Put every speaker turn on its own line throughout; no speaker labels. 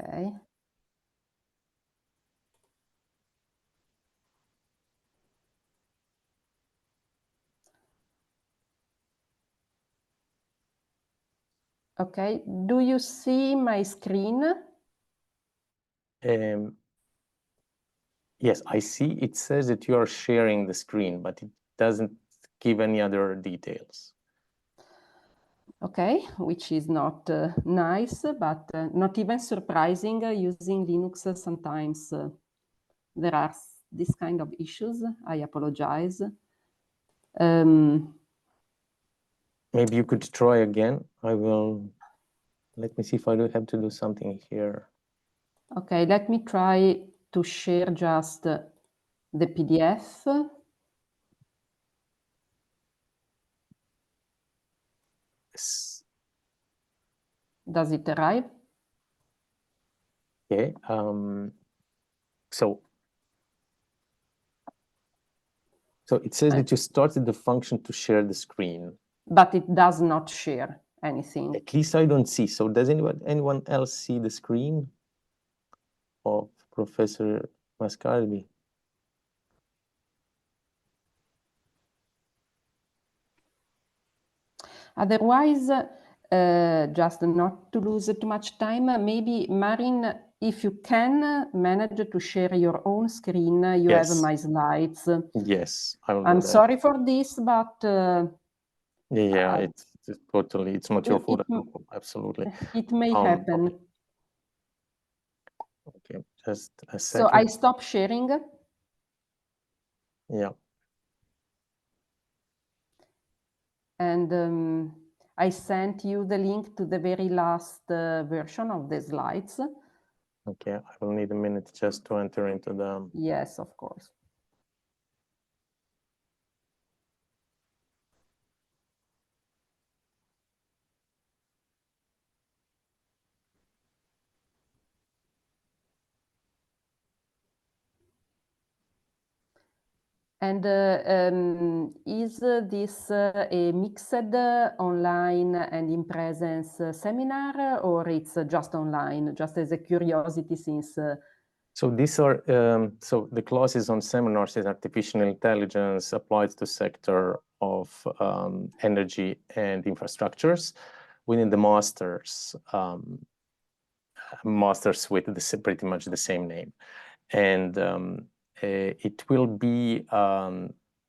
Okay. Okay, do you see my screen?
Yes, I see it says that you are sharing the screen, but it doesn't give any other details.
Okay, which is not nice, but not even surprising. Using Linux, sometimes there are this kind of issues. I apologize.
Maybe you could try again. Let me see if I do have to do something here.
Okay, let me try to share just the PDF. Does it arrive?
Okay. So it says that you started the function to share the screen.
But it does not share anything.
At least I don't see. So does anyone else see the screen of Professor Mascardi?
Otherwise, just not to lose too much time, maybe Marin, if you can manage to share your own screen, you
Yes.
have my slides.
Yes, I will
I'm
do that.
sorry for this, but
it's not your fault. Absolutely.
It may happen.
Okay, just a second.
So I stop sharing.
Yeah.
And I sent you the link to the very last version of the slides.
Okay, I will need a minute just to enter into the...
Yes, of course. And is this a mixed online and in presence seminar, or it's just online, just as a curiosity since...
So these are, so the classes on seminars is artificial intelligence applied to sector of energy and infrastructures within the masters, masters with pretty much the same name. And it will be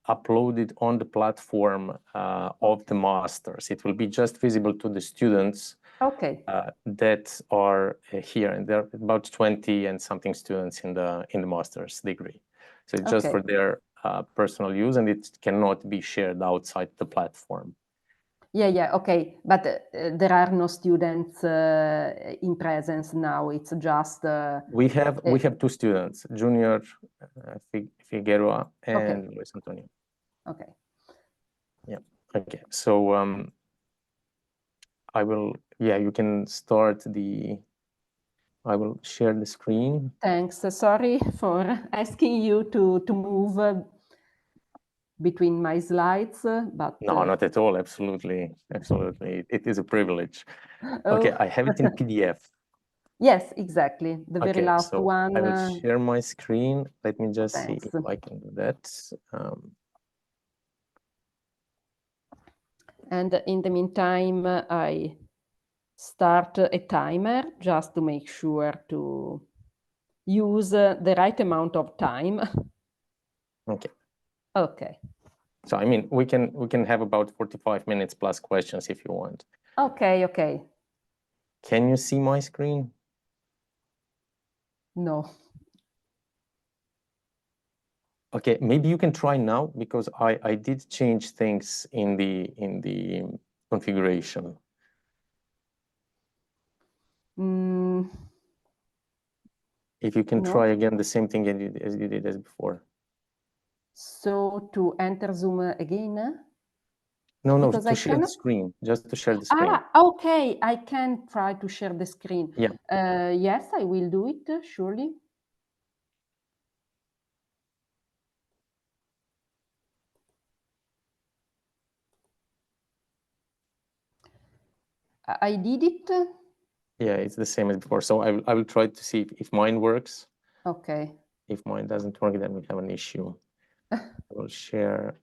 uploaded on the platform of the masters. It will be just visible to the students that are here, and there are about 20 and something students in the master's degree. So it's just for their personal use, and it cannot be shared outside the platform.
Yeah, okay, but there are no students in presence now. It's just
we have two students, Junior Figueroa and Luis Antonio.
Okay.
Yeah. Okay. So I will. Yeah, you can start the. I will share the screen.
Thanks. Sorry for asking you to move between my slides, but...
No, not at all. Absolutely. It is a privilege. Okay, I have it in PDF.
Yes, exactly. The very last one.
I will share my screen. Let me just see if I can do that.
And in the meantime, I start a timer just to make sure to use the right amount of time. Okay.
So I mean, we can have about 45 minutes plus questions if you want.
Okay.
Can you see my screen?
No.
Okay, maybe you can try now, because I did change things in the configuration. If you can try again the same thing as you did as before.
So to enter Zoom again?
No, to share the screen, just to share the screen.
Okay, I can try to share the screen.
Yeah.
Yes, I will do it, surely. I did it.
Yeah, it's the same as before. So I will try to see if mine works.
Okay.
If mine doesn't work, then we have an issue. I will share.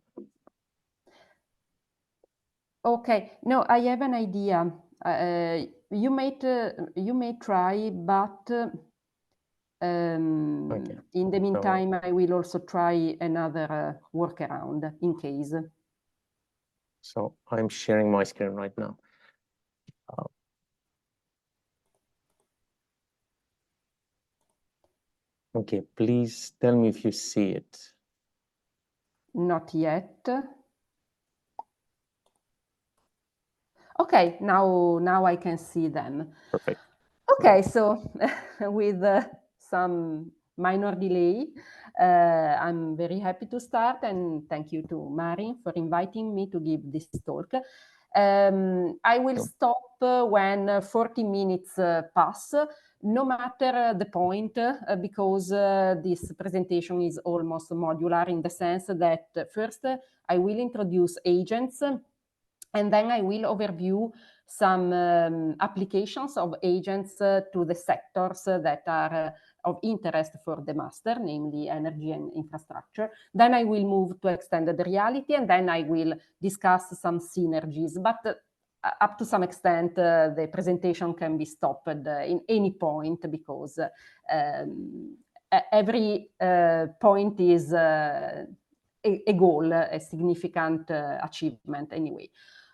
Okay. No, I have an idea. You may try, but
Okay.
in the meantime, I will also try another workaround in case.
So I'm sharing my screen right now. Okay, please tell me if you see it.
Not yet. Okay, now I can see them.
Perfect.
Okay, so with some minor delay, I'm very happy to start, and thank you to Mari for inviting me to give this talk. I will stop when 40 minutes pass, no matter the point, because this presentation is almost modular in the sense that first I will introduce agents, and then I will overview some applications of agents to the sectors that are of interest for the master, namely energy and infrastructure. Then I will move to extended reality, and then I will discuss some synergies. But up to some extent, the presentation can be stopped in any point, because every point is a goal, a significant achievement anyway.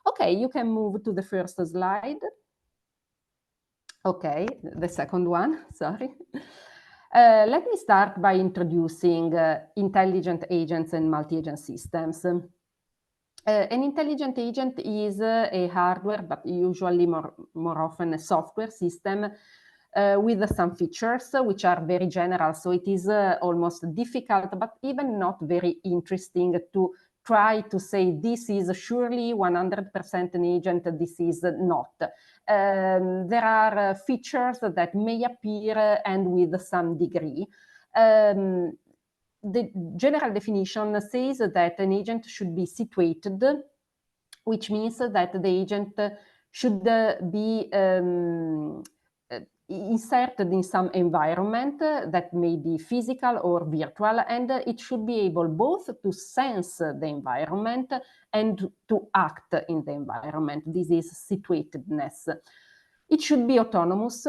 Okay, you can move to the first slide. Okay, the second one, sorry. Let me start by introducing intelligent agents and multi-agent systems. An intelligent agent is a hardware, but usually more often a software system with some features which are very general. So it is almost difficult, but even not very interesting to try to say this is surely 100% an agent, this is not. There are features that may appear and with some degree. The general definition says that an agent should be situated, which means that the agent should be inserted in some environment that may be physical or virtual, and it should be able both to sense the environment and to act in the environment. This is situatedness. It should be autonomous.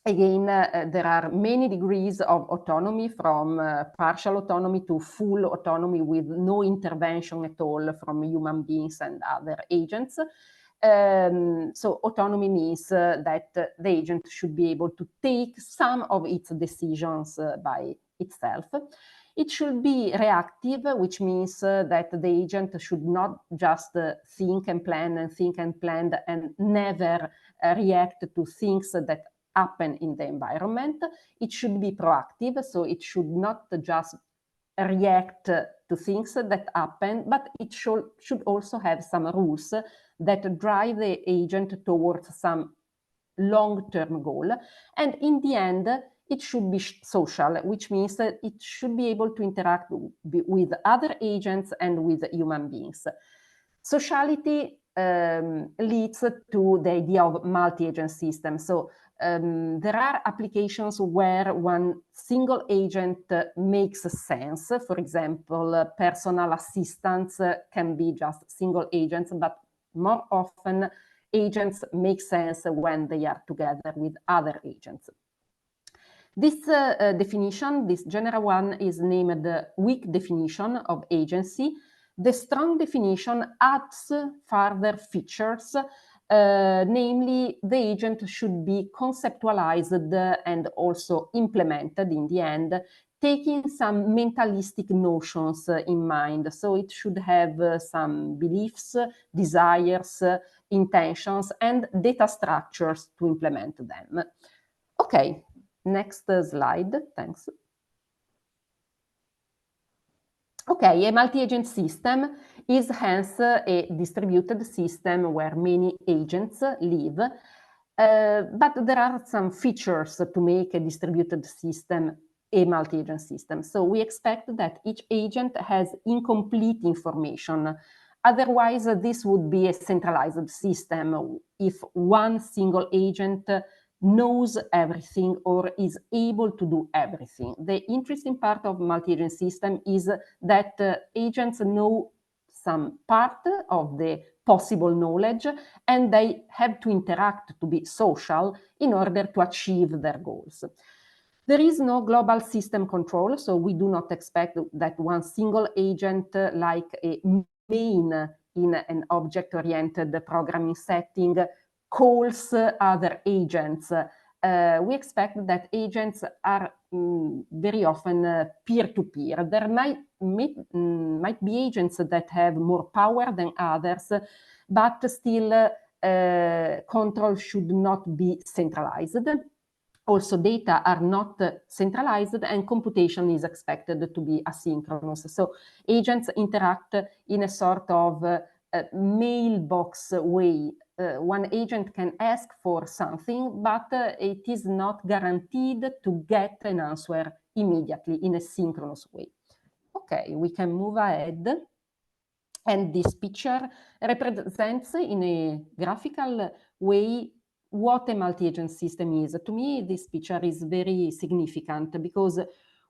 Again, there are many degrees of autonomy, from partial autonomy to full autonomy with no intervention at all from human beings and other agents. So autonomy means that the agent should be able to take some of its decisions by itself. It should be reactive, which means that the agent should not just think and plan and never react to things that happen in the environment. It should be proactive, so it should not just react to things that happen, but it should also have some rules that drive the agent towards some long-term goal. And in the end, it should be social, which means that it should be able to interact with other agents and with human beings. Sociality leads to the idea of multi-agent system. So there are applications where one single agent makes sense. For example, personal assistants can be just single agents, but more often agents make sense when they are together with other agents. This definition, this general one, is named the weak definition of agency. The strong definition adds further features, namely the agent should be conceptualized and also implemented in the end, taking some mentalistic notions in mind. So it should have some beliefs, desires, intentions, and data structures to implement them. Okay, next slide, thanks. Okay, a multi-agent system is hence a distributed system where many agents live, but there are some features to make a distributed system a multi-agent system. So we expect that each agent has incomplete information Otherwise, this would be a centralized system if one single agent knows everything or is able to do everything. The interesting part of multi-agent system is that agents know some part of the possible knowledge, and they have to interact to be social in order to achieve their goals. There is no global system control, so we do not expect that one single agent, like a main in an object-oriented programming setting, calls other agents. We expect that agents are very often peer-to-peer. There might be agents that have more power than others, but still control should not be centralized. Also, data are not centralized, and computation is expected to be asynchronous. So agents interact in a sort of mailbox way. One agent can ask for something, but it is not guaranteed to get an answer immediately in a synchronous way. Okay, we can move ahead. And this picture represents in a graphical way what a multi-agent system is. To me, this picture is very significant because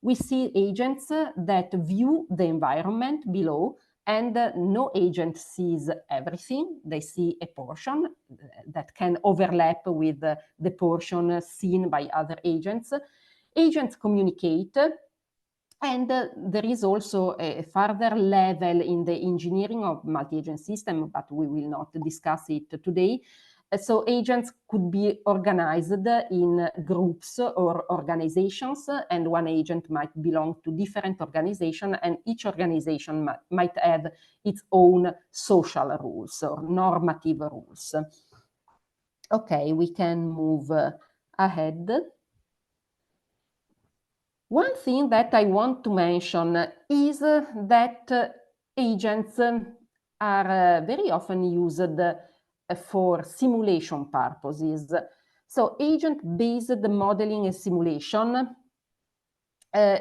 we see agents that view the environment below, and no agent sees everything. They see a portion that can overlap with the portion seen by other agents. Agents communicate, and there is also a further level in the engineering of multi-agent system, but we will not discuss it today. So agents could be organized in groups or organizations, and one agent might belong to different organizations, and each organization might have its own social rules or normative rules. Okay, we can move ahead. One thing that I want to mention is that agents are very often used for simulation purposes. So agent-based modeling and simulation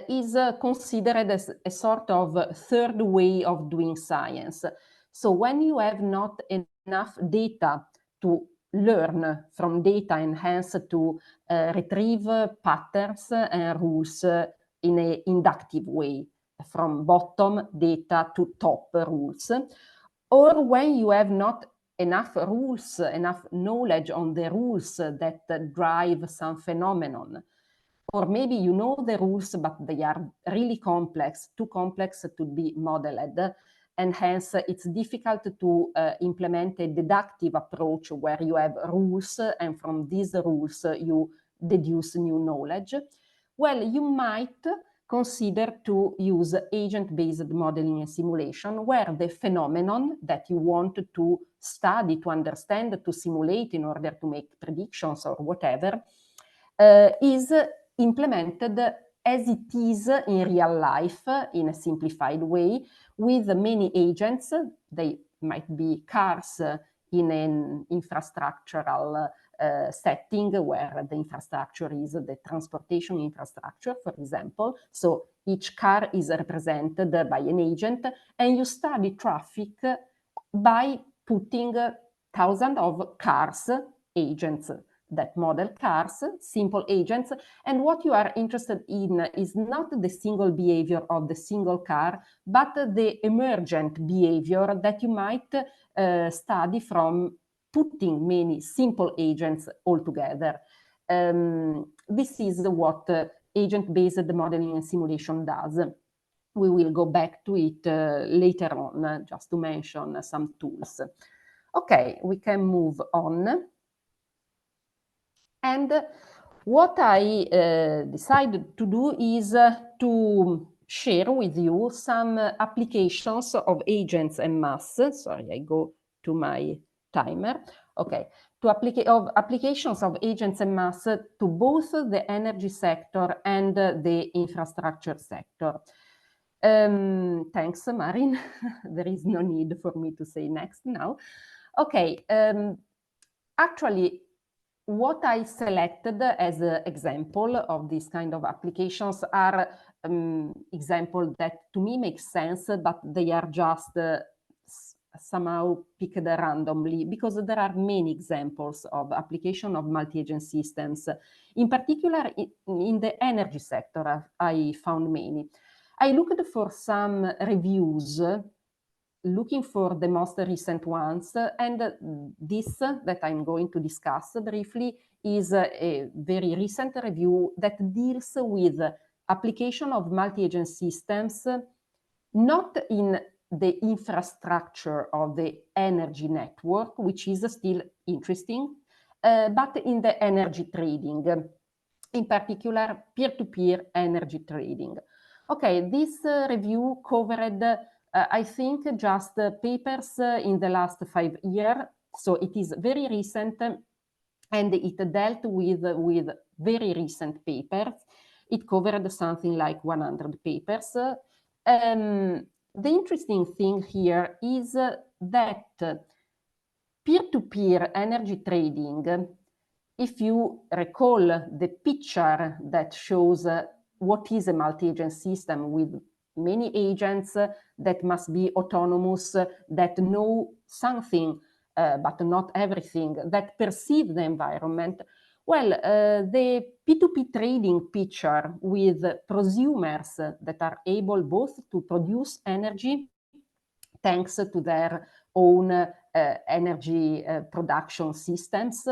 is considered as a sort of third way of doing science. So when you have not enough data to learn from data and hence to retrieve patterns and rules in an inductive way, from bottom data to top rules, or when you have not enough rules, enough knowledge on the rules that drive some phenomenon, or maybe you know the rules, but they are really complex, too complex to be modeled, and hence it's difficult to implement a deductive approach where you have rules, and from these rules you deduce new knowledge. Well, you might consider to use agent-based modeling and simulation, where the phenomenon that you want to study, to understand, to simulate in order to make predictions or whatever, is implemented as it is in real life in a simplified way with many agents. They might be cars in an infrastructural setting where the infrastructure is the transportation infrastructure, for example. So each car is represented by an agent, and you study traffic by putting thousands of cars, agents that model cars, simple agents, and what you are interested in is not the single behavior of the single car, but the emergent behavior that you might study from putting many simple agents all together. This is what agent-based modeling and simulation does. We will go back to it later on, just to mention some tools. Okay, we can move on. And what I decided to do is to share with you some applications of agents and mass. Sorry, I go to my timer. Okay, applications of agents and mass to both the energy sector and the infrastructure sector. Thanks, Marin. There is no need for me to say next now. Okay, actually, what I selected as an example of this kind of applications are examples that to me make sense, but they are just somehow picked randomly because there are many examples of application of multi-agent systems. In particular, in the energy sector, I found many. I looked for some reviews, looking for the most recent ones, and this that I'm going to discuss briefly is a very recent review that deals with application of multi-agent systems, not in the infrastructure of the energy network, which is still interesting, but in the energy trading, in particular peer-to-peer energy trading. Okay, this review covered, I think, just papers in the last 5 years, so it is very recent, and it dealt with very recent papers. It covered something like 100 papers. The interesting thing here is that peer-to-peer energy trading, if you recall the picture that shows what is a multi-agent system with many agents that must be autonomous, that know something, but not everything, that perceive the environment. Well, the P2P trading picture with prosumers that are able both to produce energy thanks to their own energy production systems,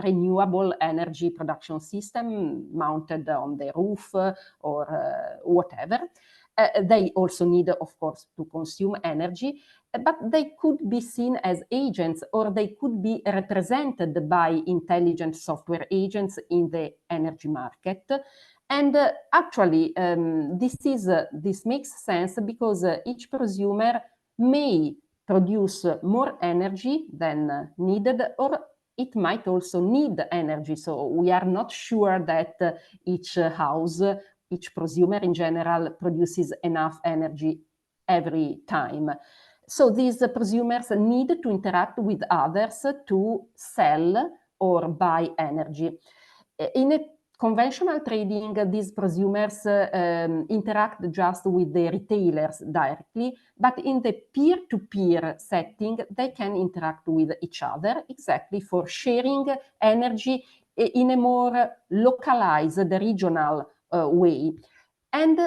renewable energy production system mounted on the roof or whatever. They also need, of course, to consume energy, but they could be seen as agents, or they could be represented by intelligent software agents in the energy market. And actually, this makes sense because each prosumer may produce more energy than needed, or it might also need energy. So we are not sure that each house, each prosumer in general produces enough energy every time. So these prosumers need to interact with others to sell or buy energy. In a conventional trading, these prosumers interact just with the retailers directly, but in the peer-to-peer setting, they can interact with each other exactly for sharing energy in a more localized, regional way. And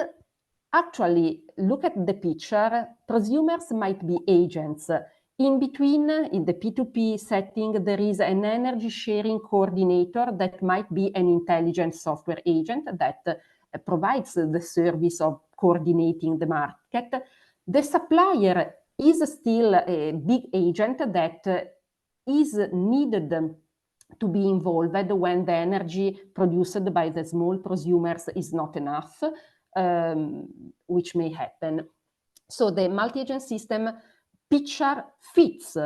actually, look at the picture, prosumers might be agents. In between, in the P2P setting, there is an energy sharing coordinator that might be an intelligent software agent that provides the service of coordinating the market. The supplier is still a big agent that is needed to be involved when the energy produced by the small prosumers is not enough, which may happen. So the multi-agent system picture fits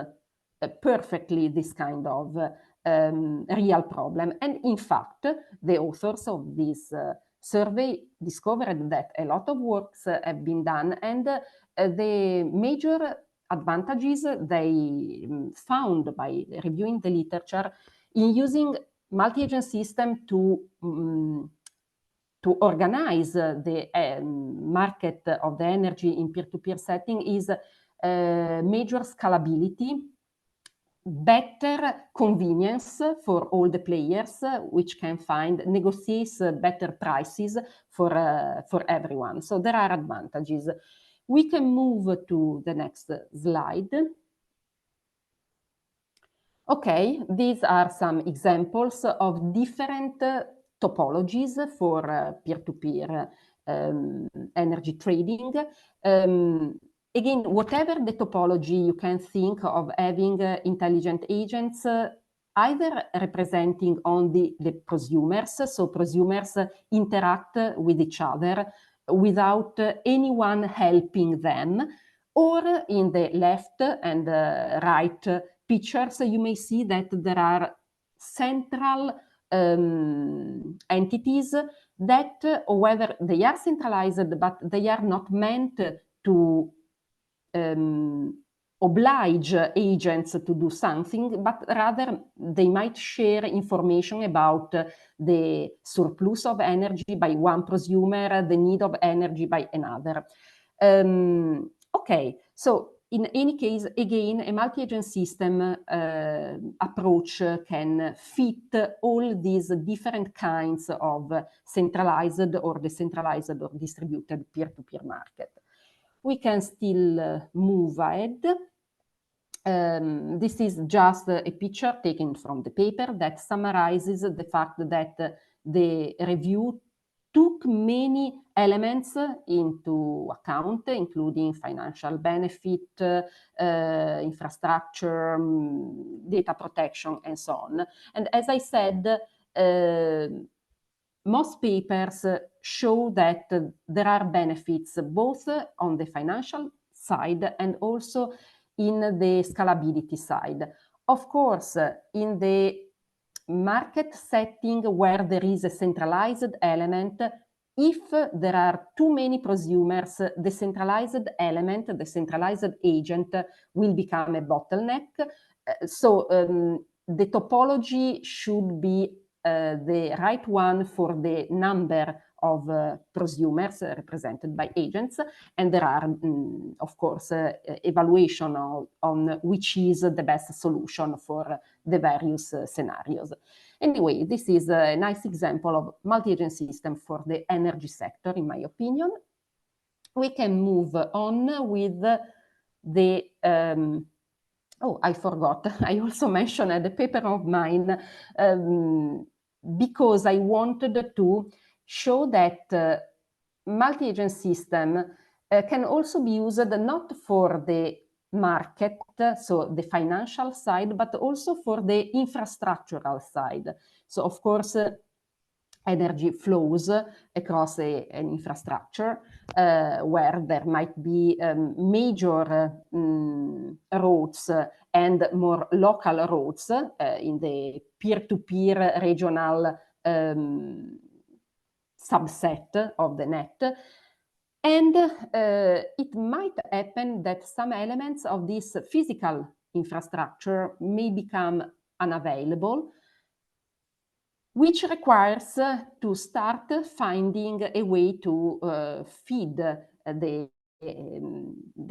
perfectly this kind of real problem. And in fact, the authors of this survey discovered that a lot of works have been done, and the major advantages they found by reviewing the literature in using multi-agent system to organize the market of the energy in peer-to-peer setting is major scalability, better convenience for all the players, which can negotiate better prices for everyone. So there are advantages. We can move to the next slide. Okay, these are some examples of different topologies for peer-to-peer energy trading. Again, whatever the topology, you can think of having intelligent agents either representing only the prosumers, so prosumers interact with each other without anyone helping them, or in the left and right pictures, you may see that there are central entities that, whether they are centralized, but they are not meant to oblige agents to do something, but rather they might share information about the surplus of energy by one prosumer, the need of energy by another. Okay, so in any case, again, a multi-agent system approach can fit all these different kinds of centralized or decentralized or distributed peer-to-peer market. We can still move ahead. This is just a picture taken from the paper that summarizes the fact that the review took many elements into account, including financial benefit, infrastructure, data protection, and so on. And as I said, most papers show that there are benefits both on the financial side and also in the scalability side. Of course, in the market setting where there is a centralized element, if there are too many prosumers, the centralized element, the centralized agent will become a bottleneck. So the topology should be the right one for the number of prosumers represented by agents, and there are, of course, evaluation on which is the best solution for the various scenarios. Anyway, this is a nice example of multi-agent system for the energy sector, in my opinion. We can move on with the oh, I forgot. I also mentioned a paper of mine because I wanted to show that multi-agent system can also be used not for the market, so the financial side, but also for the infrastructural side. So, of course, energy flows across an infrastructure where there might be major roads and more local roads in the peer-to-peer regional subset of the net. And it might happen that some elements of this physical infrastructure may become unavailable, which requires to start finding a way to feed the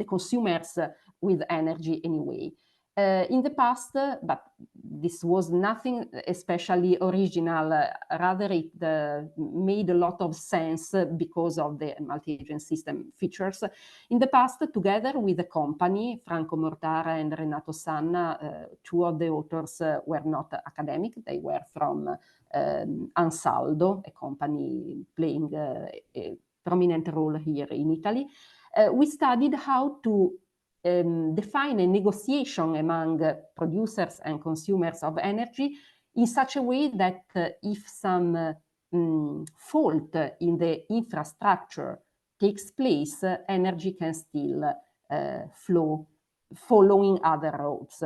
consumers with energy anyway. In the past, but this was nothing especially original, rather it made a lot of sense because of the multi-agent system features. In the past, together with the company, Franco Mortara and Renato Sanna, two of the authors were not academic, they were from Ansaldo, a company playing a prominent role here in Italy. We studied how to define a negotiation among producers and consumers of energy in such a way that if some fault in the infrastructure takes place, energy can still flow following other roads.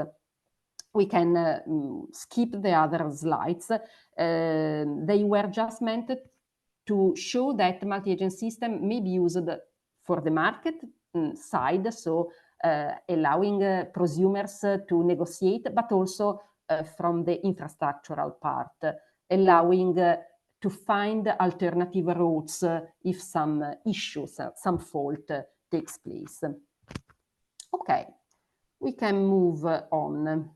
We can skip the other slides. They were just meant to show that multi-agent system may be used for the market side, so allowing prosumers to negotiate, but also from the infrastructural part, allowing to find alternative routes if some issues, some fault takes place. Okay, we can move on.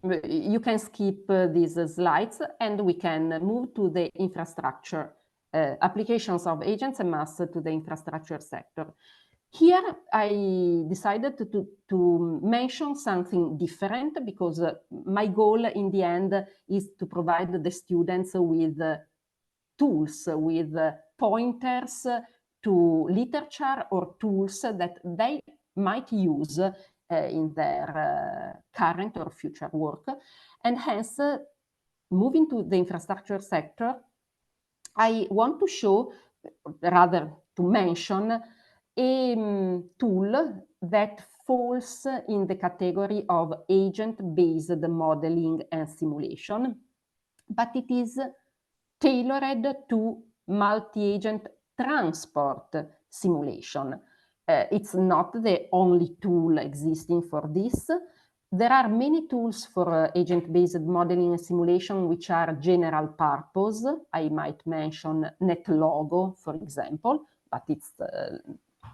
You can skip these slides and we can move to the infrastructure, applications of agents and mass to the infrastructure sector. Here I decided to mention something different because my goal in the end is to provide the students with tools, with pointers to literature or tools that they might use in their current or future work. And hence, moving to the infrastructure sector, I want to show, rather to mention, a tool that falls in the category of agent-based modeling and simulation, but it is tailored to multi-agent transport simulation. It's not the only tool existing for this. There are many tools for agent-based modeling and simulation which are general purpose. I might mention NetLogo, for example, but it's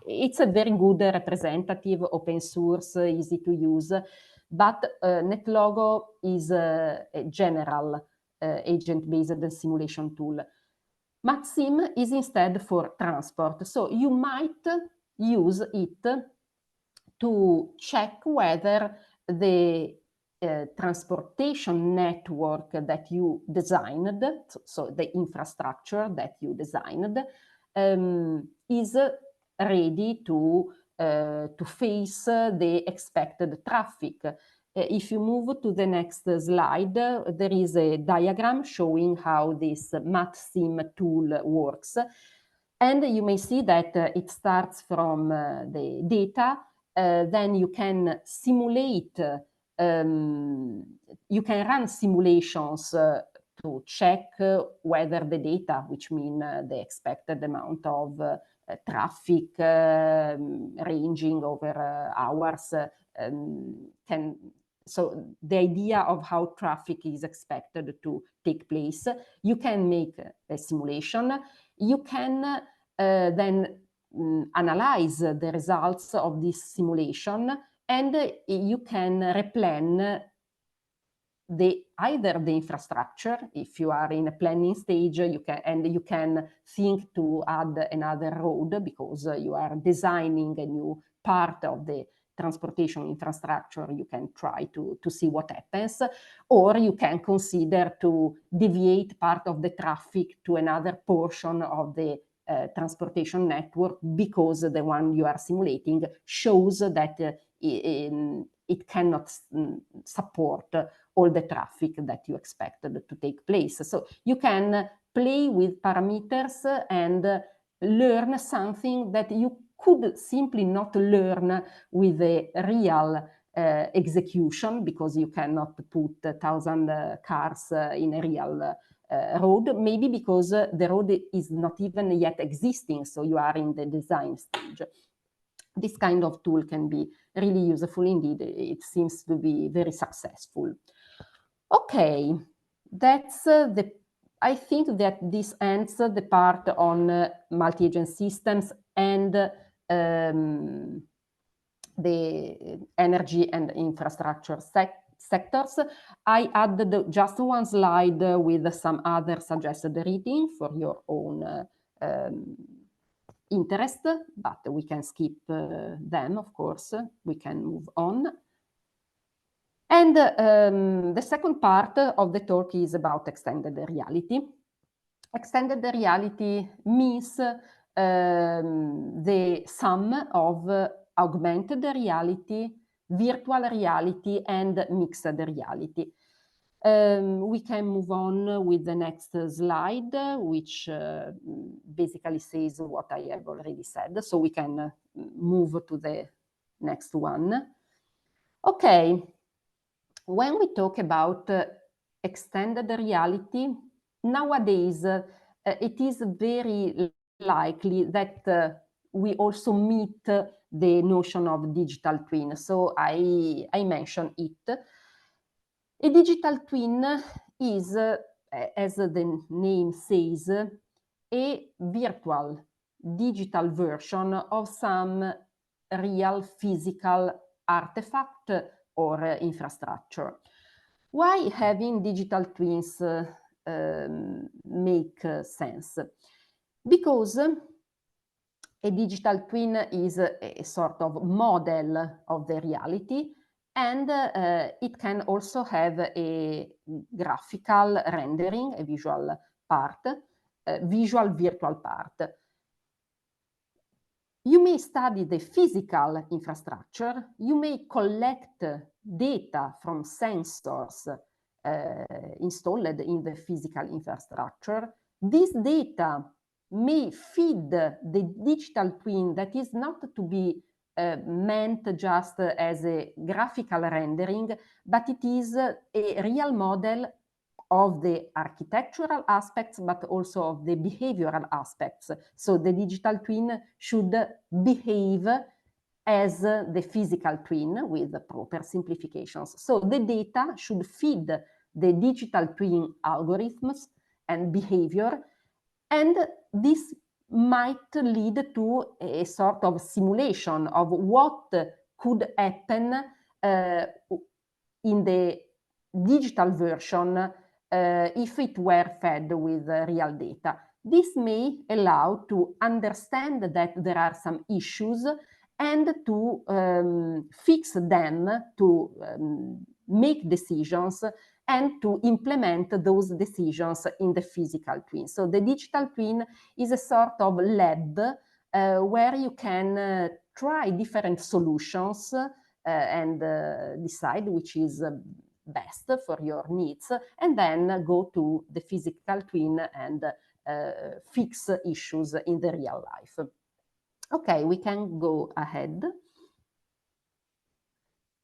it's a very good representative, open source, easy to use, but NetLogo is a general agent-based simulation tool. MathSim is instead for transport, so you might use it to check whether the transportation network that you designed, so the infrastructure that you designed, is ready to face the expected traffic. If you move to the next slide, there is a diagram showing how this MathSim tool works. And you may see that it starts from the data, then you can simulate, you can run simulations to check whether the data, which mean the expected amount of traffic ranging over hours, so the idea of how traffic is expected to take place. You can make a simulation. You can then analyze the results of this simulation, and you can replan either the infrastructure. If you are in a planning stage, you can think to add another road because you are designing a new part of the transportation infrastructure. You can try to see what happens, or you can consider to deviate part of the traffic to another portion of the transportation network because the one you are simulating shows that it cannot support all the traffic that you expected to take place. So you can play with parameters and learn something that you could simply not learn with a real execution, because you cannot put 1,000 cars in a real road, maybe because the road is not even yet existing, so you are in the design stage. This kind of tool can be really useful indeed. It seems to be very successful. Okay, that's I think that this ends the part on multi-agent systems and the energy and infrastructure sectors. I added just one slide with some other suggested reading for your own interest, but we can skip them, of course. We can move on. And the second part of the talk is about extended reality. Extended reality means the sum of augmented reality, virtual reality, and mixed reality. We can move on with the next slide, which basically says what I have already said. So we can move to the next one. Okay. When we talk about extended reality, nowadays it is very likely that we also meet the notion of digital twin. So I mentioned it. A digital twin is, as the name says, a virtual digital version of some real physical artifact or infrastructure. Why having digital twins make sense? Because a digital twin is a sort of model of the reality, and it can also have a graphical rendering, a visual part, visual virtual part. You may study the physical infrastructure, you may collect data from sensors installed in the physical infrastructure. This data may feed the digital twin that is not to be meant just as a graphical rendering, but it is a real model of the architectural aspects, but also of the behavioral aspects. So the digital twin should behave as the physical twin with proper simplifications. So the data should feed the digital twin algorithms and behavior, and this might lead to a sort of simulation of what could happen in the digital version if it were fed with real data. This may allow to understand that there are some issues and to fix them, to make decisions and to implement those decisions in the physical twin. So the digital twin is a sort of lab where you can try different solutions and decide which is best for your needs, and then go to the physical twin and fix issues in the real life. Okay, we can go ahead.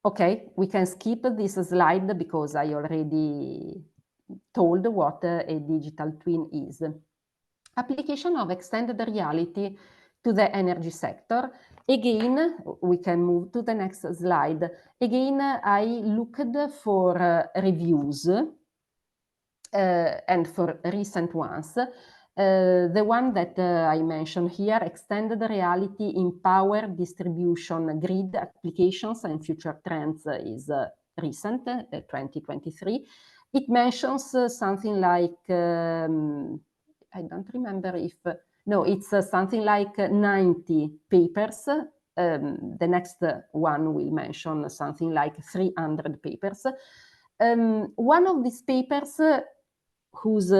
Okay, we can skip this slide because I already told what a digital twin is. Application of extended reality to the energy sector. Again, we can move to the next slide. Again, I looked for reviews and for recent ones. The one that I mentioned here, extended reality in power distribution grid applications and future trends, is recent, 2023. It mentions something like, I don't remember if, no, it's something like 90 papers. The next one will mention something like 300 papers. One of these papers, whose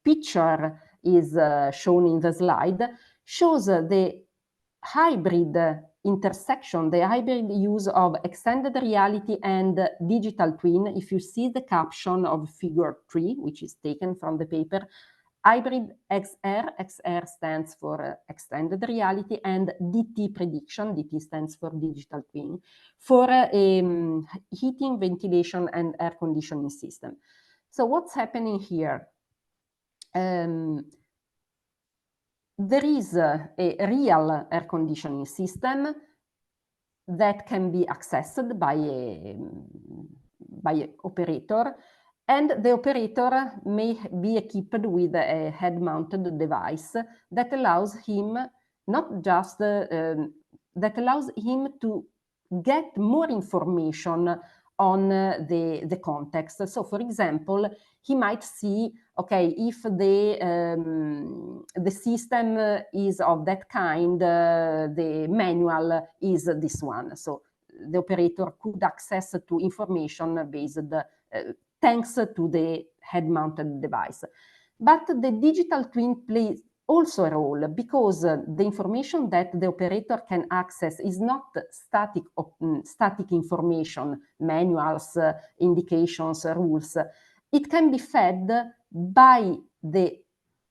picture is shown in the slide, shows the hybrid intersection, the hybrid use of extended reality and digital twin. If you see the caption of figure 3, which is taken from the paper, hybrid XR, XR stands for extended reality, and DT prediction, DT stands for digital twin, for heating, ventilation, and air conditioning system. So what's happening here? There is a real air conditioning system that can be accessed by an operator, and the operator may be equipped with a head-mounted device that allows him not just that allows him to get more information on the context. So, for example, he might see, okay, if the system is of that kind, the manual is this one. So the operator could access to information based thanks to the head-mounted device. But the digital twin plays also a role, because the information that the operator can access is not static information, manuals, indications, rules. It can be fed by the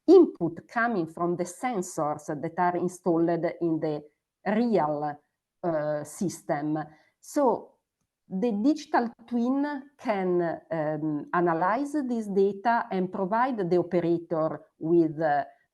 input coming from the sensors that are installed in the real system. So the digital twin can analyze this data and provide the operator with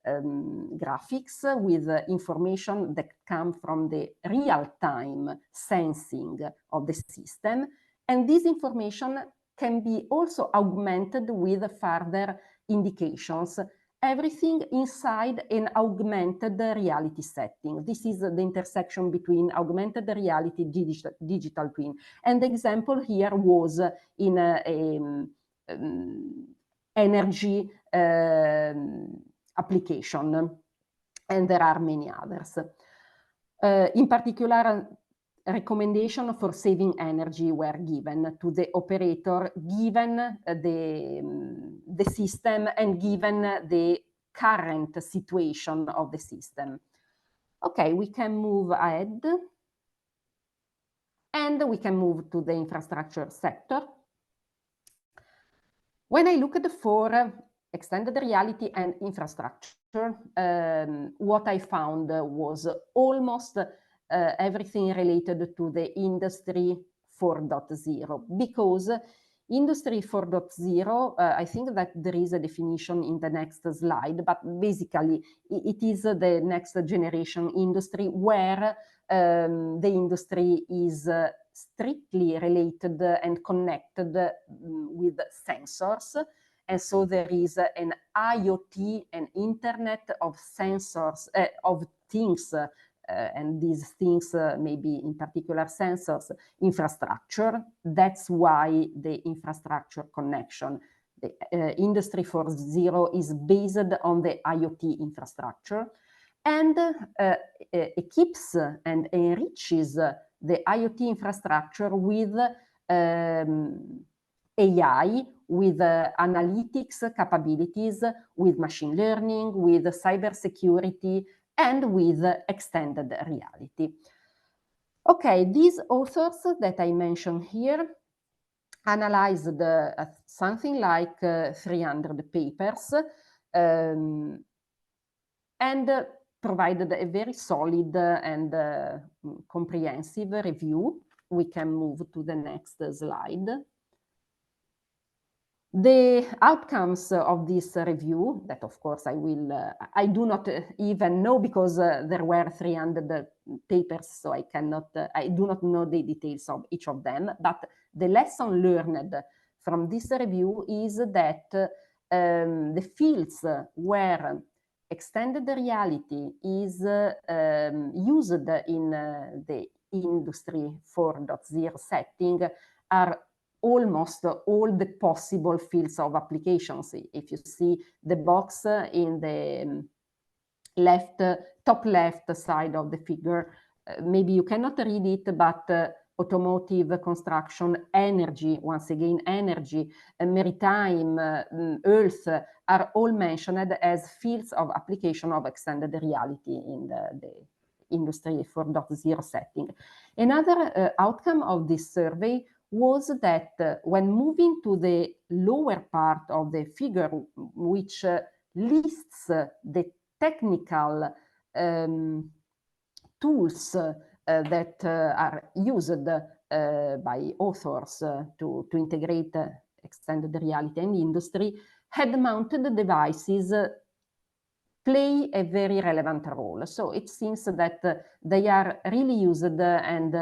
graphics, with information that come from the real-time sensing of the system. And this information can be also augmented with further indications, everything inside an augmented reality setting. This is the intersection between augmented reality, digital twin. And the example here was in energy application, and there are many others. In particular, recommendation for saving energy were given to the operator, given the system and given the current situation of the system. Okay, we can move ahead. And we can move to the infrastructure sector. When I looked for extended reality and infrastructure, what I found was almost everything related to the Industry 4.0, because Industry 4.0, I think that there is a definition in the next slide, but basically it is the next generation industry where the industry is strictly related and connected with sensors, and so there is an IoT, an Internet of sensors, of things, and these things maybe in particular sensors, infrastructure. That's why the infrastructure connection. The Industry 4.0 is based on the IoT infrastructure, and equips and enriches the IoT infrastructure with AI, with analytics capabilities, with machine learning, with cybersecurity, and with extended reality. Okay, these authors that I mentioned here analyzed something like 300 papers and provided a very solid and comprehensive review. We can move to the next slide. The outcomes of this review, that of course I do not even know, because there were 300 papers, so I do not know the details of each of them, but the lesson learned from this review is that the fields where extended reality is used in the Industry 4.0 setting are almost all the possible fields of applications. If you see the box in the top left side of the figure, maybe you cannot read it, but automotive, construction, energy, once again energy, maritime, earth are all mentioned as fields of application of extended reality in the Industry 4.0 setting. Another outcome of this survey was that when moving to the lower part of the figure, which lists the technical tools that are used by authors to integrate extended reality and industry, head-mounted devices play a very relevant role. So it seems that they are really used and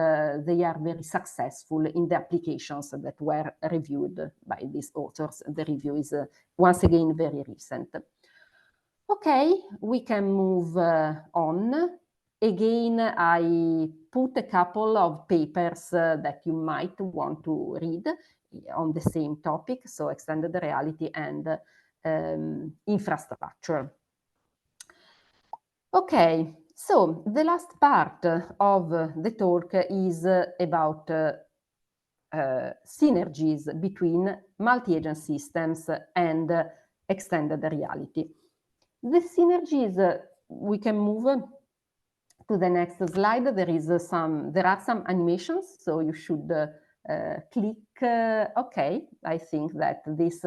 they are very successful in the applications that were reviewed by these authors. The review is once again very recent. Okay, we can move on. Again, I put a couple of papers that you might want to read on the same topic, so extended reality and infrastructure. Okay, so the last part of the talk is about synergies between multi-agent systems and extended reality. The synergies, we can move to the next slide. There are some animations, so you should click. Okay, I think that this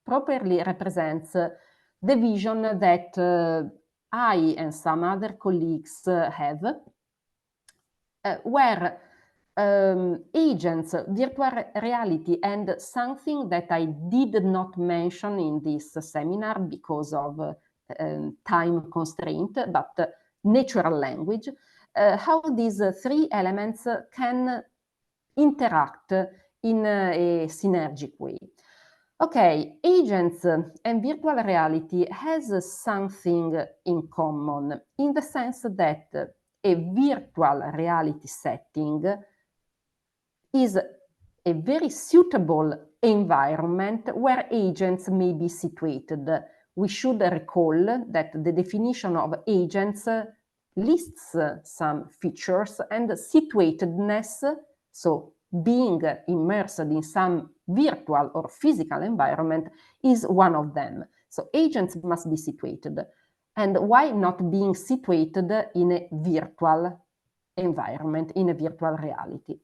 properly represents the vision that I and some other colleagues have, where agents, virtual reality, and something that I did not mention in this seminar because of time constraint, but natural language, how these three elements can interact in a synergic way. Okay, agents and virtual reality has something in common in the sense that a virtual reality setting is a very suitable environment where agents may be situated. We should recall that the definition of agents lists some features, and situatedness, so being immersed in some virtual or physical environment, is one of them. So agents must be situated. And why not being situated in a virtual environment, in a virtual reality?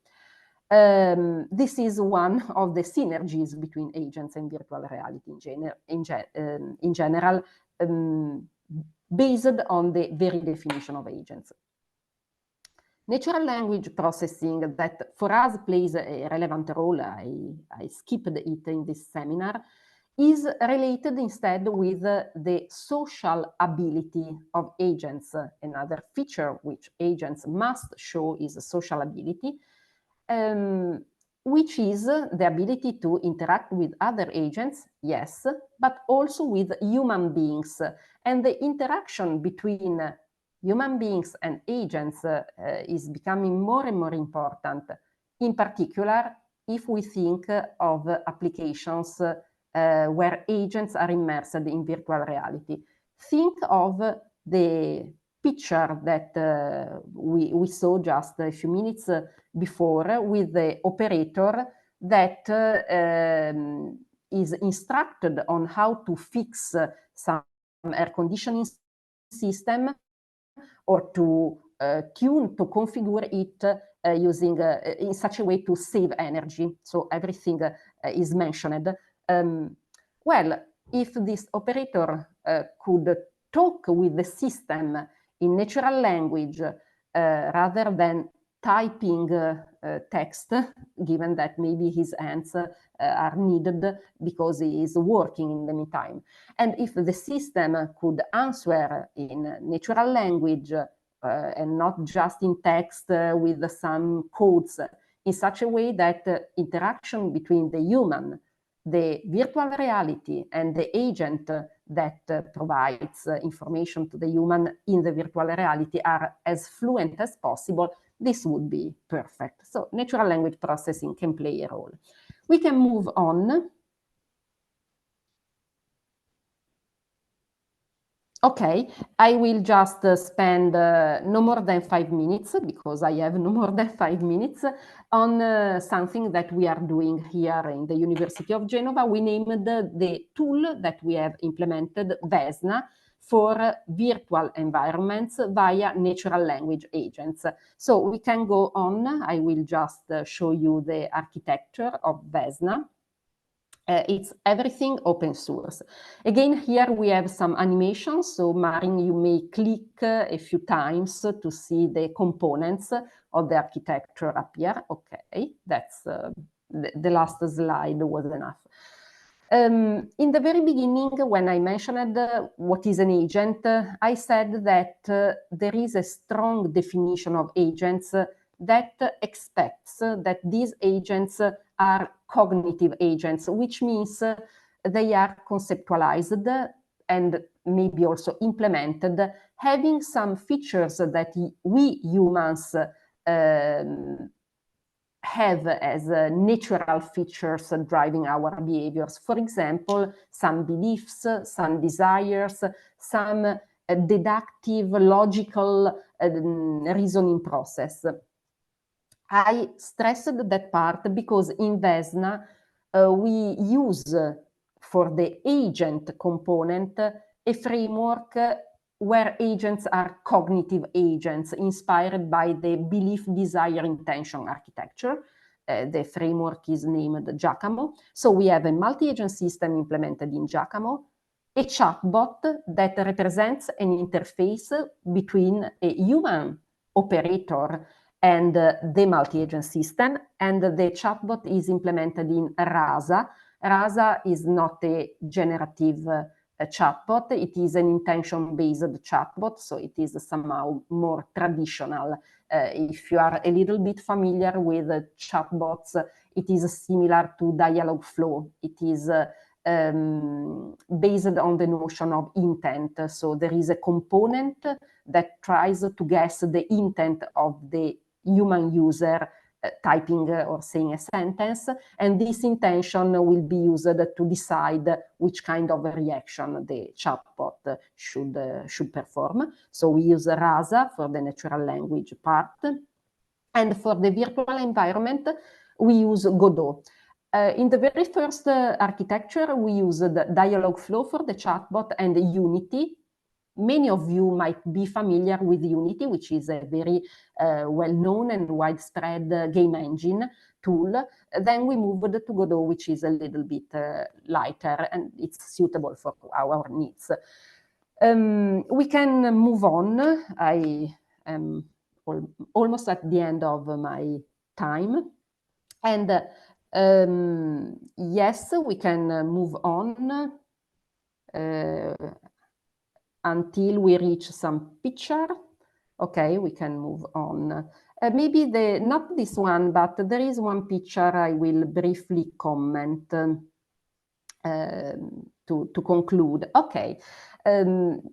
This is one of the synergies between agents and virtual reality in general, based on the very definition of agents. Natural language processing, that for us plays a relevant role, I skipped it in this seminar, is related instead with the social ability of agents. Another feature which agents must show is social ability. which is the ability to interact with other agents, yes, but also with human beings. And the interaction between human beings and agents is becoming more and more important. In particular, if we think of applications where agents are immersed in virtual reality. Think of the picture that we saw just a few minutes before with the operator that is instructed on how to fix some air conditioning system or to tune, to configure it using in such a way to save energy. So everything is mentioned. Well, if this operator could talk with the system in natural language rather than typing text, given that maybe his hands are needed because he is working in the meantime. And if the system could answer in natural language and not just in text with some codes, in such a way that interaction between the human, the virtual reality, and the agent that provides information to the human in the virtual reality are as fluent as possible, this would be perfect. So natural language processing can play a role. We can move on. Okay, I will just spend no more than 5 minutes, because I have no more than 5 minutes, on something that we are doing here in the University of Genova. We named the tool that we have implemented, Vesna, for virtual environments via natural language agents. So we can go on. I will just show you the architecture of Vesna. It's everything open source. Again, here we have some animations. So Marin, you may click a few times to see the components of the architecture up here. Okay, that's the last slide was enough. In the very beginning, when I mentioned what is an agent, I said that there is a strong definition of agents that expects that these agents are cognitive agents, which means they are conceptualized and maybe also implemented, having some features that we humans have as natural features driving our behaviors. For example, some beliefs, some desires, some deductive, logical reasoning process. I stressed that part because in Vesna, we use for the agent component a framework where agents are cognitive agents inspired by the belief, desire, intention architecture. The framework is named Giacomo. So we have a multi-agent system implemented in Giacomo, a chatbot that represents an interface between a human operator and the multi-agent system, and the chatbot is implemented in Rasa. Rasa is not a generative chatbot, it is an intention-based chatbot, so it is somehow more traditional. If you are a little bit familiar with chatbots, it is similar to Dialogflow. It is based on the notion of intent. So there is a component that tries to guess the intent of the human user typing or saying a sentence, and this intention will be used to decide which kind of a reaction the chatbot should perform. So we use Rasa for the natural language part, and for the virtual environment we use Godot. In the very first architecture, we used Dialogflow for the chatbot and Unity. Many of you might be familiar with Unity, which is a very well-known and widespread game engine tool. Then we moved to Godot, which is a little bit lighter and it's suitable for our needs. We can move on. I am almost at the end of my time. And yes, we can move on until we reach some picture. Okay, we can move on. Maybe not this one, but there is one picture I will briefly comment to conclude. Okay.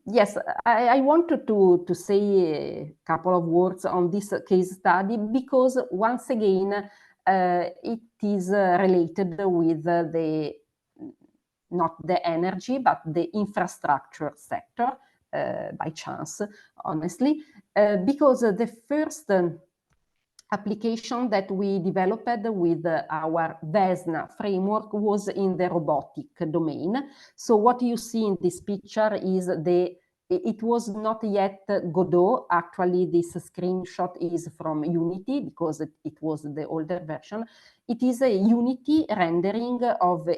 Yes, I wanted to say a couple of words on this case study because once again, it is related with not the energy, but the infrastructure sector, by chance, honestly, because the first application that we developed with our VESNA framework was in the robotic domain. So what you see in this picture is it was not yet Godot. Actually, this screenshot is from Unity because it was the older version. It is a Unity rendering of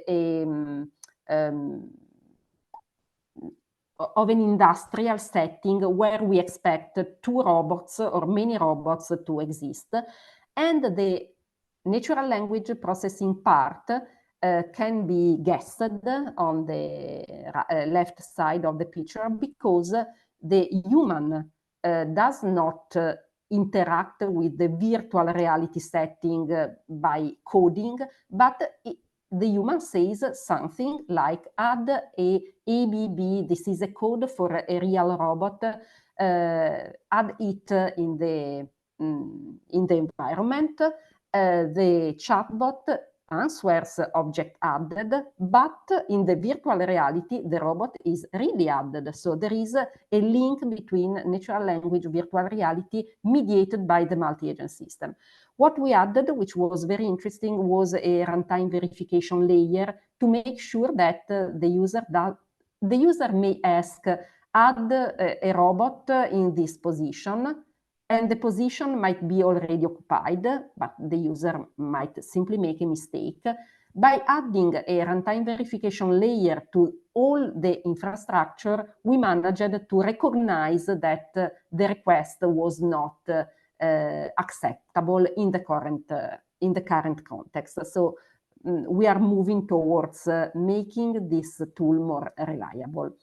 an industrial setting where we expect 2 robots or many robots to exist. And the natural language processing part can be guessed on the left side of the picture because the human does not interact with the virtual reality setting by coding, but the human says something like add a ABB, this is a code for a real robot, add it in the environment. The chatbot answers object added, but in the virtual reality, the robot is really added. So there is a link between natural language, virtual reality mediated by the multi-agent system. What we added, which was very interesting, was a runtime verification layer to make sure that the user may ask, add a robot in this position, and the position might be already occupied, but the user might simply make a mistake. By adding a runtime verification layer to all the infrastructure, we managed to recognize that the request was not acceptable in the current context. So we are moving towards making this tool more reliable.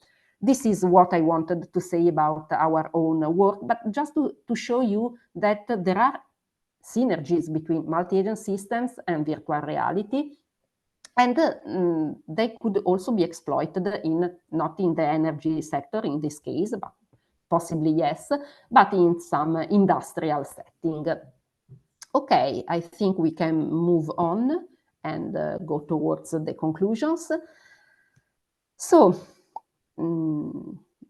This is what I wanted to say about our own work, but just to show you that there are synergies between multi-agent systems and virtual reality, and they could also be exploited not in the energy sector in this case, but possibly yes, but in some industrial setting. Okay, I think we can move on and go towards the conclusions. So,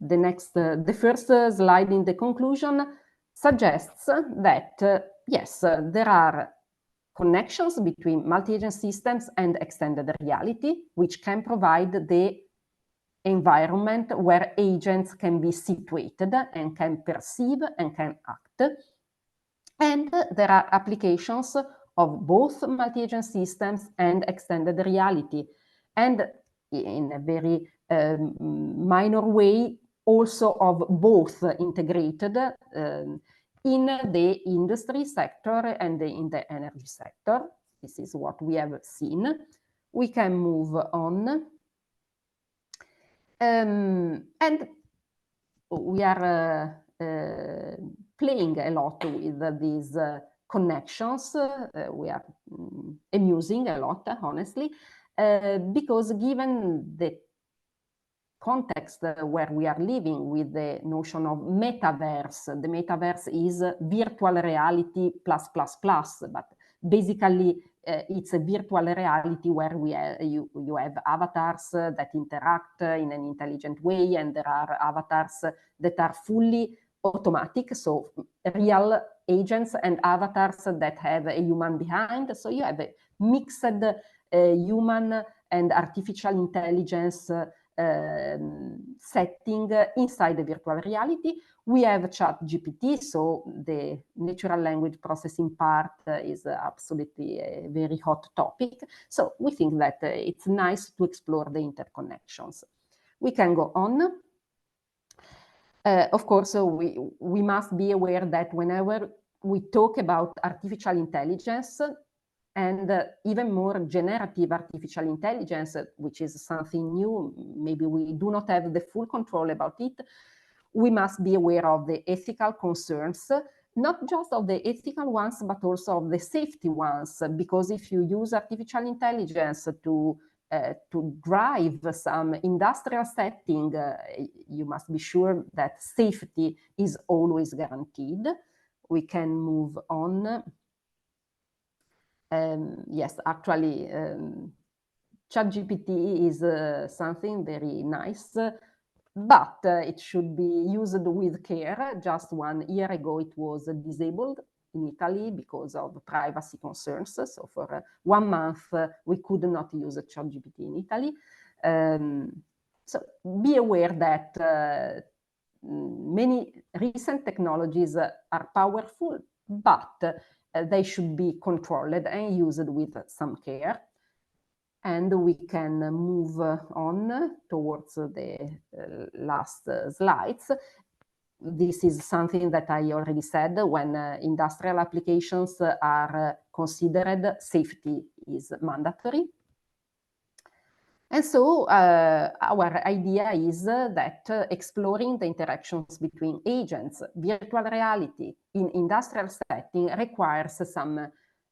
the first slide in the conclusion suggests that, yes, there are connections between multi-agent systems and extended reality, which can provide the environment where agents can be situated and can perceive and can act. And there are applications of both multi-agent systems and extended reality. And in a very minor way, also of both integrated in the industry sector and in the energy sector. This is what we have seen. We can move on. And we are playing a lot with these connections. We are amusing a lot, honestly, because given the context where we are living with the notion of metaverse, the metaverse is virtual reality plus, but basically it's a virtual reality where you have avatars that interact in an intelligent way, and there are avatars that are fully automatic, so real agents and avatars that have a human behind. So you have a mixed human and artificial intelligence setting inside the virtual reality. We have ChatGPT, so the natural language processing part is absolutely a very hot topic. So we think that it's nice to explore the interconnections. We can go on. Of course, we must be aware that whenever we talk about artificial intelligence, and even more generative artificial intelligence, which is something new, maybe we do not have the full control about it, we must be aware of the ethical concerns not just of the ethical ones, but also of the safety ones, because if you use artificial intelligence to drive some industrial setting, you must be sure that safety is always guaranteed. We can move on. Yes, actually, ChatGPT is something very nice, but it should be used with care. Just 1 year ago, it was disabled in Italy because of privacy concerns. So for 1 month, we could not use ChatGPT in Italy. So be aware that many recent technologies are powerful, but they should be controlled and used with some care. And we can move on towards the last slides. This is something that I already said. When industrial applications are considered, safety is mandatory. And so our idea is that exploring the interactions between agents, virtual reality in industrial setting requires some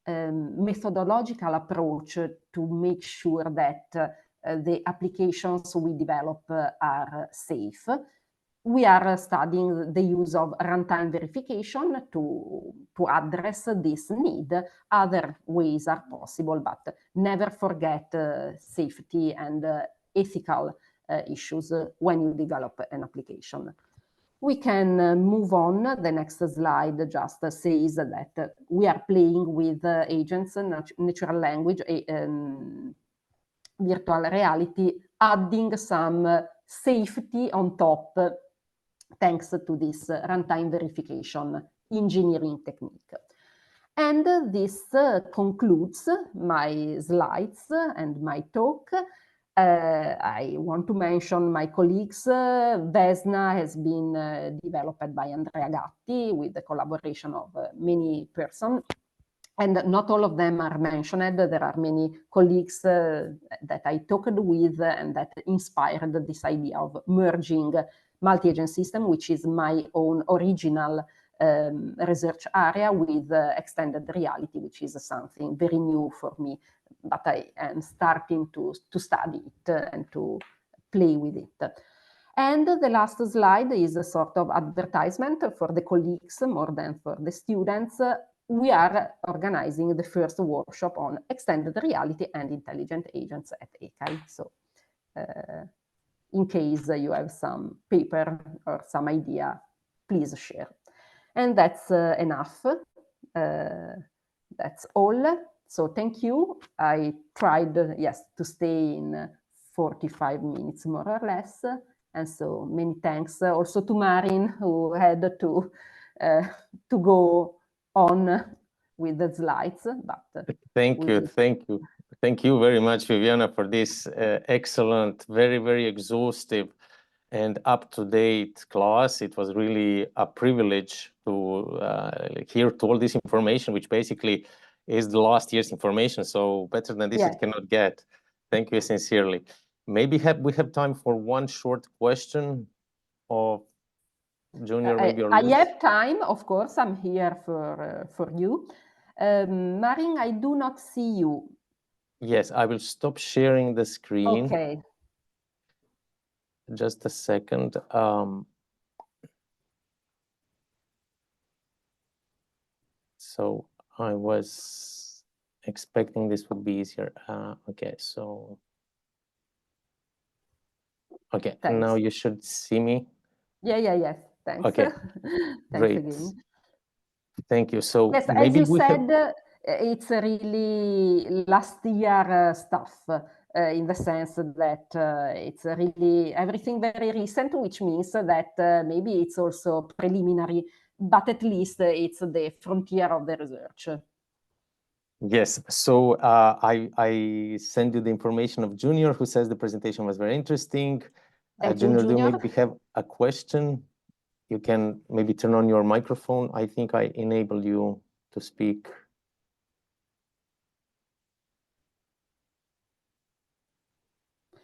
methodological approach to make sure that the applications we develop are safe. We are studying the use of runtime verification to address this need. Other ways are possible, but never forget safety and ethical issues when you develop an application. We can move on. The next slide just says that we are playing with agents, natural language, virtual reality, adding some safety on top, thanks to this runtime verification engineering technique. And this concludes my slides and my talk. I want to mention my colleagues. Vesna has been developed by Andrea Gatti with the collaboration of many persons. And not all of them are mentioned. There are many colleagues that I talked with and that inspired this idea of merging multi-agent system, which is my own original research area, with extended reality, which is something very new for me, but I am starting to study it and to play with it. And the last slide is a sort of advertisement for the colleagues more than for the students. We are organizing the first workshop on extended reality and intelligent agents at ECAI. So in case you have some paper or some idea, please share. And that's enough. That's all. So thank you. I tried, yes, to stay in 45 minutes more or less. And so many thanks also to Marin, who had to go on with the slides. But
thank you very much, Viviana, for this excellent, very, very exhaustive and up-to-date class. It was really a privilege to hear all this information, which basically is the last year's information. So better than this, it cannot get. Thank you sincerely. Maybe we have time for one short question of Junior, maybe, or
I have time, of course. I'm here for you. Marin, I do not see you.
Yes, I will stop sharing the screen.
Okay.
Just a second. So I was expecting this would be easier. Okay, so. Okay,
Thanks.
now you should see me.
Yes. Thanks.
Okay,
Thanks
great.
again.
Thank you. So
yes,
maybe
as you said, it's really last year stuff, in the sense that it's really everything very recent, which means that maybe it's also preliminary, but at least it's the frontier of the research.
Yes, so I send you the information of Junior, who says the presentation was very interesting. Junior, do you maybe have a question? You can maybe turn on your microphone. I think I enabled you to speak.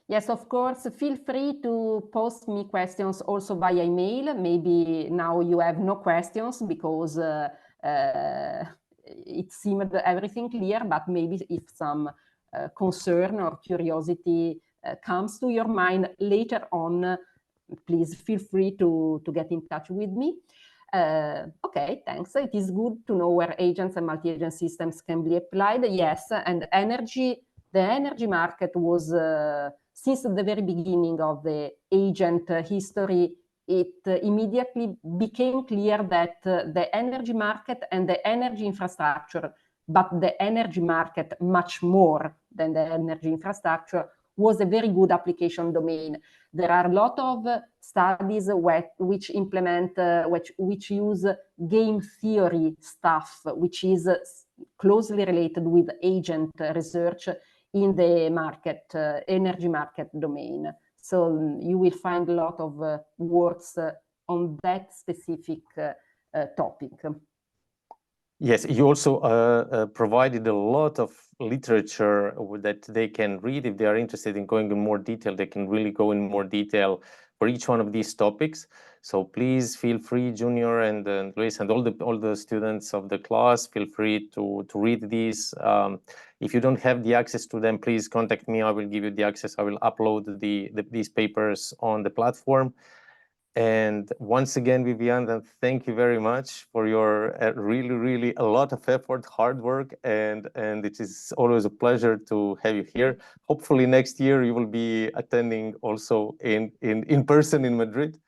Yes, of course. Feel free to post me questions also via email. Maybe now you have no questions because it seemed everything clear, but maybe if some concern or curiosity comes to your mind later on, please feel free to get in touch with me. Okay, thanks. It is good to know where agents and multi-agent systems can be applied. Yes, and the energy market was, since the very beginning of the agent history, it immediately became clear that the energy market and the energy infrastructure, but the energy market much more than the energy infrastructure, was a very good application domain. There are a lot of studies which implement, which use game theory stuff, which is closely related with agent research in the market, energy market domain. So you will find a lot of works on that specific topic.
Yes, you also provided a lot of literature that they can read. If they are interested in going in more detail, they can really go in more detail for each one of these topics. So please feel free, Junior and Luis, and all the students of the class, feel free to read these. If you don't have the access to them, please contact me. I will give you the access. I will upload these papers on the platform. And once again, Vivian, thank you very much for your really a lot of effort, hard work, and it is always a pleasure to have you here. Hopefully next year you will be attending also in person in Madrid.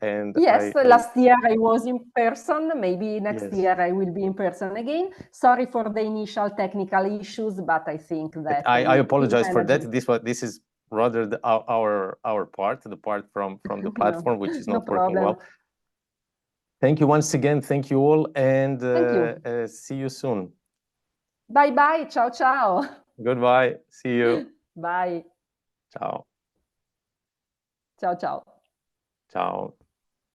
And
yes, last year I was in person. Maybe next
yes.
year I will be in person again. Sorry for the initial technical issues, but I think that
I apologize for that. This is rather our part, the part from the platform, which is not working well. Thank you once again. Thank you all, and see you soon.
Bye bye. Ciao ciao.
Goodbye. See you.
Bye.
Ciao.
Ciao ciao.
Ciao.